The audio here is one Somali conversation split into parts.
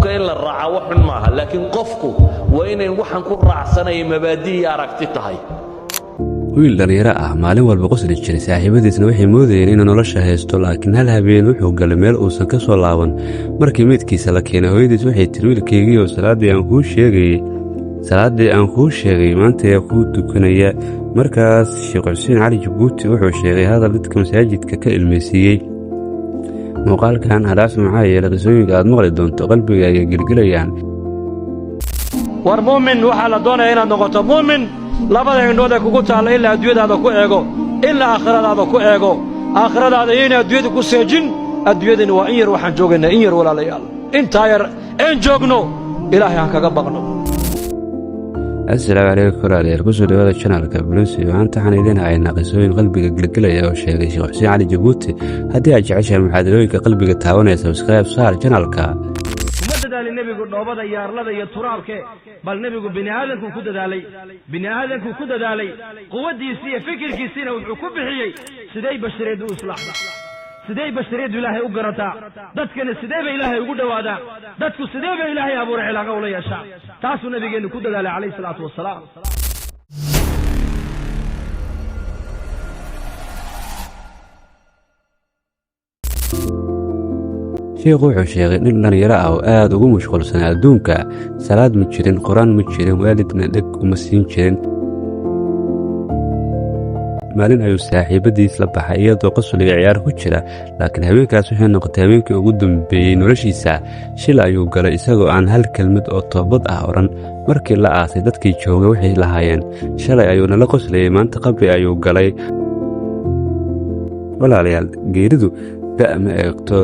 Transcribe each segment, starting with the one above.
qofka in la raaca wax xun maaha laakiin qofku waa inay waxan ku raacsanay mabaadii aragti tahay wiil dhalinyaro ah maalin walba qosli jiray saaxiibadiisna waxay moodayeen inuu nolosha haysto laakiin hal habeen wuxuu galay meel uusan ka soo laaban markii meydkiisa la keenay hooyadiis waxay tiri wiilkaygiioo salaaddii aan kuu sheegay maanta ayaa kuu tukanaya markaas sheekh xuseen cali jabuuti wuxuu sheegay hadal dadka masaajidka ka ilmaysiiyey muuqaalkan hadhaas maxaa yeelay qisooyinka aad maqli doonto qalbiga ay gelgelayaan war muumin waxaa la doonayaa inaad noqoto muumin labada indhood ee kugu taalla ilaa adduunyadaada ku eego ilaa aakhiradaada ku eego aakhiradaada iyoynay adduunyada ku seejin adduunyadani waa in yar waxaan joogaynaa in yar walaalayaal intaa yar een joogno ilaahay ha kaga baqno assalaamu calaykum walaalayaal kusoo dhawaada janalka buluusi maanta waxaan idiin haynaa qisooyin qalbiga gelgelaya oo sheegay sheekh xuseen cali jabuuti haddii aad jeceshahay muxaadarooyinka qalbiga taabanaya sabskribe saar janalka nebigu dhoobada iyo arlada iyo turaabke bal nebigu bini'aadamkuu ku dadaalay quwaddiisii iyo fikirkiisiina wuxuu ku bixiyey siday bashariyaddu u islaaxda siday bashariyaddu ilaahay u garataa dadkana sidee bay ilaahay ugu dhowaadaan dadku sidee bay ilaahay abuuray cilaaqa ula yeeshaan taasuu nebigeennu ku dadaalay calayhi salaatu wasalaam sheekhu wuxuu sheegay nin dhalinyaro ah oo aad ugu mashquulsanaa adduunka salaad ma jirin qur-aan ma jirin waalidna dheg uma siin jirin maalin ayuu saaxiibadiis la baxay iyadoo qosliga ciyaar ku jira laakiin habeenkaas waxay noqotay habeenkii ugu dambeeyey noloshiisa shil ayuu galay isagoo aan hal kelmad oo toobad ah odhan markii la aasay dadkii joogay waxay lahaayeen shalay ayuu nala qoslayay maanta qabri ayuu galay walaalayaal geeridu ma eegto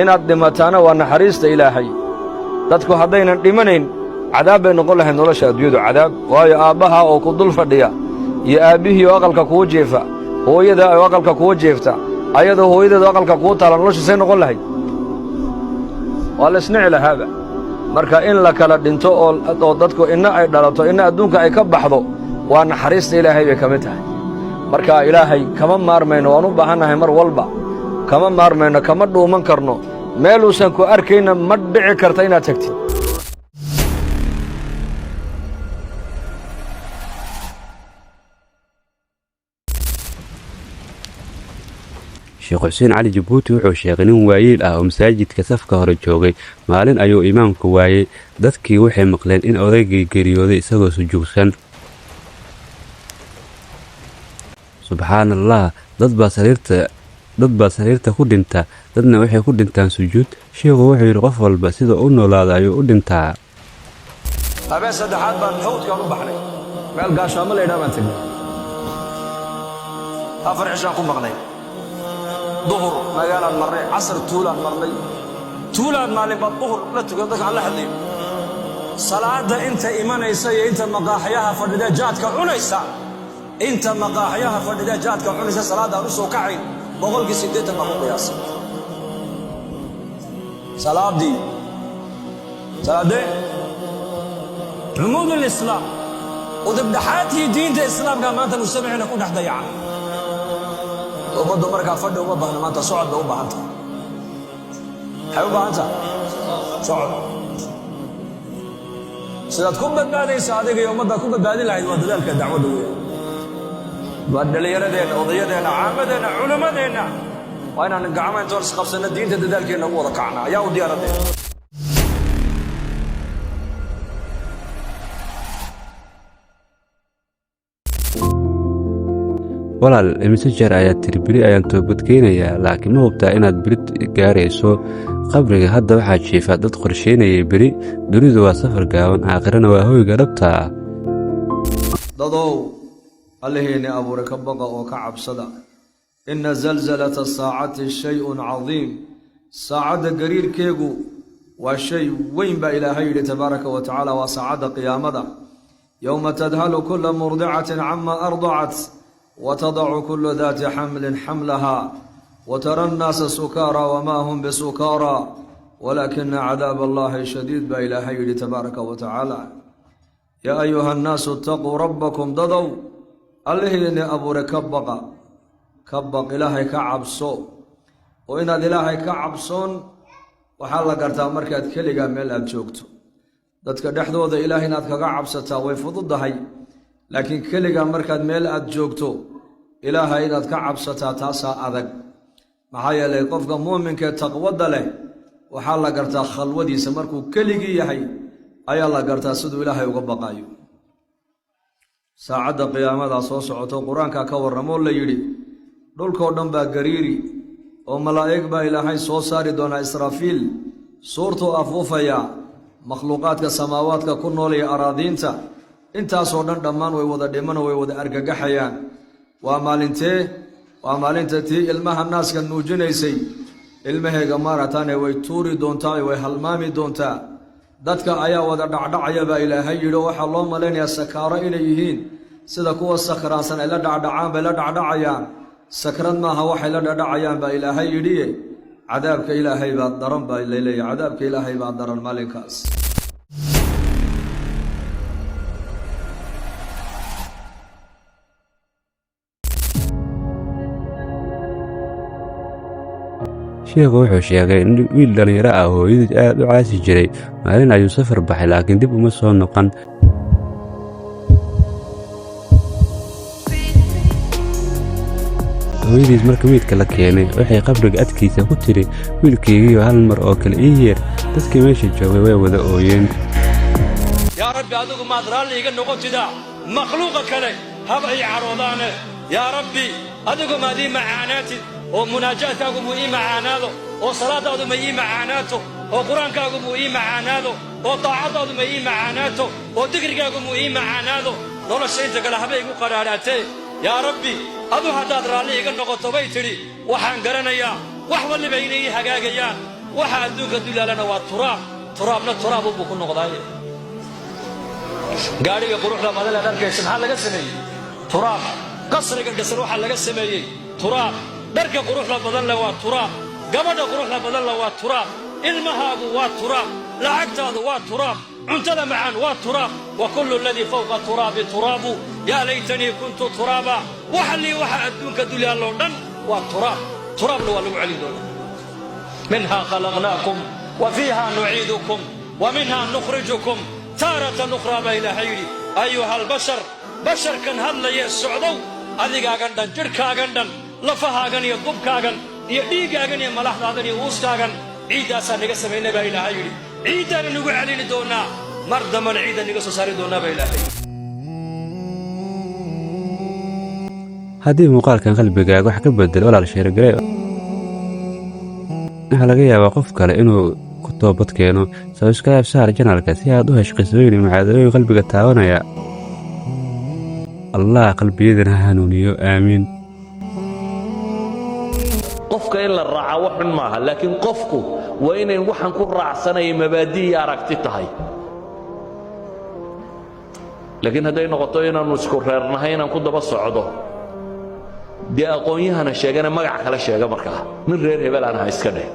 inaad dhimataana waa naxariista ilaahay dadku haddaynan dhimanayn cadaab bay noqon lahayd nolosha adduunyadu cadaab waayo aabbaha oo ku dul fadhiya iyo aabbihii oo aqalka kugu jeefa hooyadaa oo aqalka kugu jeefta ayadoo hooyadeedu aqalka kugu taala nolosha say noqon lahayd waa la isnici lahaaba marka in la kala dhinto oo dadku inna ay dhalato inna adduunka ay ka baxdo waa naxariista ilaahay bay ka mid tahay marka ilaahay kama maarmayno waan u baahannahay mar walba kama maarmayno kama dhuuman karno meeluusan ku arkayna ma dhici karta inaad tagtid sheekh xuseen cali jabuuti wuxuu sheegay nin waayeel ah oo masaajidka safka hore joogay maalin ayuu imaamku waayey dadkii waxay maqleen in odaygii geeriyooday isagoo sujuudsan subxaan allah dad baa sariirta ku dhinta dadna waxay ku dhintaan sujuud sheekhu wuxuu yidhi qof walba sida u noolaada ayuu u dhintaa habeen saddexaad baan xawdkaan u baxnay meel gaashaamo laydhaa baan tegnay 4 cishaan ku maqnay duhur magaalaan marnay casar tuulaan marnay tuulaan maalin baad duhur la tukan dadka aan la hadlayo salaada inta imanaysa iyo inta maqaaxyaha fadhida jaadka cunaysa inta maqaaxyaha fadhida jaadka cunaysa salaada aan u soo kacayn boqolkii 80 baa ku qiyaasay salaadii cumuud alislaam udubdhaxaadkii diinta islaamka maanta mujtamacina ku dhex dayacan ummaddu markaa fadhi uma baahna maanta socod bay u baahan tahay maxay u baahan tahay socod sidaad ku badbaadaysa adiga iyo ummaddaad ku badbaadin lahayd waa dadaalka dacwadda weya waa dhallinyaradeenna odayadeenna caamadeenna culimmadeenna waa inaan gacmo intoon isqabsanno diinta dadaalkeenna ugu wada kacna ayaa u diyaaradeen walaal imise jeer ayaad tiri beri ayaan toobadkeenayaa laakiin ma hubtaa inaad berid gaarayso qabriga hadda waxaa jiifaa dad qorshaynayay beri dunidu waa safar gaaban aakhirana waa hoyga dhabta ah dadow alliheenni abuure ka baqa oo ka cabsada inna zalzalata saacati shay'un cadiim saacadda gariirkeegu waa shay weyn baa ilaahay yidhi tabaaraka wa tacaala waa saacadda qiyaamada yowma tadhalu kulla murdicatin cama ardacat وتضع كل ذات حمل حملها وترى الناس سكارى وما هم بسكارى ولكن عذاب الله شديد بإلهي تبارك وتعالى يا أيها الناس اتقوا ربكم ضدوا اللهين أبو كبق إلهي كعبسو وإن إلهي كعبسون waxaa la gartaa markaad keligaa meel aad joogto dadka dhexdooda ilaahay inaad kaga cabsataa way fududahay laakiin keligaa markaad meel aad joogto ilaahay inaad ka cabsataa taasaa adag maxaa yeelay qofka muuminkaee taqwada leh waxaa la gartaa khalwadiisa markuu keligii yahay ayaa la gartaa siduu ilaahay uga baqaayo saacadda qiyaamadaa soo socoto qur-aanka ka warramoo la yidhi dhulkoo dhan baa gariiri oo malaa'ig baa ilaahay soo saari doonaa israafiil suurtuu afuufayaa makhluuqaadka samaawaadka ku nool iyo araadiinta intaasoo dhan dhammaan way wada dhimano way wada argagaxayaan waa maalintee waa maalinta tii ilmaha naaska nuujinaysay ilmaheega maarataane way tuuri doontaa way halmaami doontaa dadka ayaa wada dhacdhacaya baa ilaahay yidhi oo waxaa loo malaynayaa sakaaro inay yihiin sida kuwa sakhraansan ay la dhacdhacaan bay la dhacdhacayaan sakrad maaha waxay la dhacdhacayaan baa ilaahay yidhiye cadaabka ilaahay baa daran baa laleeyahay cadaabka ilaahay baa daran maalinkaas sheekhu wuxuu sheegay in wiil dhallinyaro ah hooyadiis aad u caasi jiray maalin ayuu safar baxay laakiin dib uma soo noqon hooyadiis marka meydka la keenay waxay qabriga adkiisa ku tiri wiilkaygiiyo hal mar oo kale ii yeer dadkii meesha joogay way wada ooyeen yaa rabbi adigu maad raalli iga noqotida makhluuqa kale haba ii caroodaane yaa rabbi adigu maad ii macaanaatid oo munaajaadkaagu muu ii macaanaado oo salaadaadu ma ii macaanaato oo qur-aankaagu muu ii macaanaado oo daacaddaadu ma ii macaanaato oo dikrigaagu muu ii macaanaado nolosha inta kale haba igu qadhaadhaatee yaa rabbi adu haddaad raalli iga noqoto bay tidhi waxaan garanayaa wax walliba inay ii hagaagayaan waxa adduunka dulaalana waa turaab turaabna turaabubbuu ku noqdaaye gaadhiga quruxda badan aad arkaysa maxaa laga sameeyey turaab qasriga gasar waxaa laga sameeyey turaab dharka quruxda badan leh waa turaab gabadha quruxda badan leh waa turaab ilmahaagu waa turaab lacagtaadu waa turaab cuntada macaan waa turaab wa kullu alladii fawqa turaabi turaabu yaa laytanii kuntu turaaba waxa lii waxa adduunka dulyaaloo dhan waa turaab turaabna waa lagu celin doonaa minhaa khalaqnaakum wa fiihaa nuciidukum wa minhaa nukhrijukum taaratan ukhraa baa ilaahay yidhi ayuha albashar basharkan hadlayee socdow adigaagan dhan jidhkaagan dhan lafahaagan iyo dubkaagan iyo dhiiggaagan iyo malaxdaadan iyo uuskaagan ciiddaasaa naga samaynay baa ilaahay yidhi ciiddaana nagu celini doonnaa mar dambana ciidda naga soo saari doonnaa baa ilaahay haddii muuqaalkan qalbigaaga wax ka bedel walaal sheergaree waxaa laga yaabaa qof kale inuu ku toobad keeno sabskribe saar janalka si aad u hesho qisooyin iyo mucaadalooyin qalbiga taabanaya allah qalbiyadana ha hanuuniyo aamiin qofka in la raaca wax xun maaha laakiin qofku waa inayn waxaan ku raacsanaya mabaadi'ii aragti tahay laakiin hadday noqoto inaannu isku reernahay inaan ku daba socdo dee aqoon-yahana sheegana magac kale sheega markaa nin reer hebel aan aha iska dheh